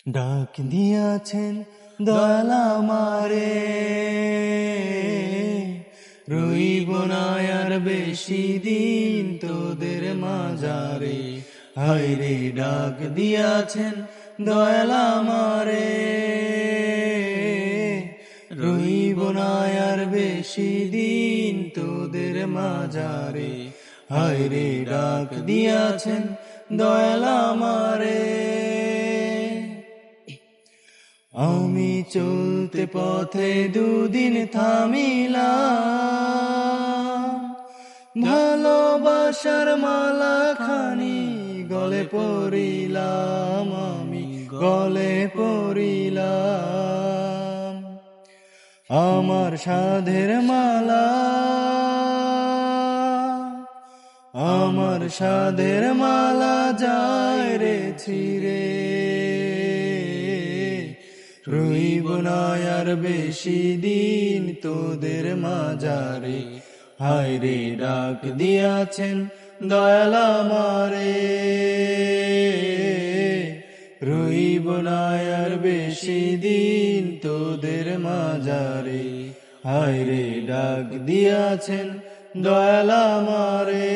ডাক দিয়াছেন দয়াল আমারে, রইব না আর বেশি দিন তোদের মাঝারে। হায় রে ডাক দিয়াছেন দয়াল আমারে, রইব না আর বেশি দিন তোদের মাঝারে। হায় রে ডাক দিয়াছেন দয়াল আমারে। আমি চলতে পথে দুদিন থামিলাম, ভালোবাসার মালা খানি গলে পরিলাম, আমি গলে পরিলাম। আমার সাধের মালা, আমার সাধের মালা যায় রে ছিঁড়ে, রইব না আর বেশি দিন তোদের মাঝারে। হায় রে ডাক দিয়াছেন দয়াল আমারে, রইব না আর বেশি দিন তোদের মাঝারে। হায় রে ডাক দিয়াছেন দয়াল আমারে।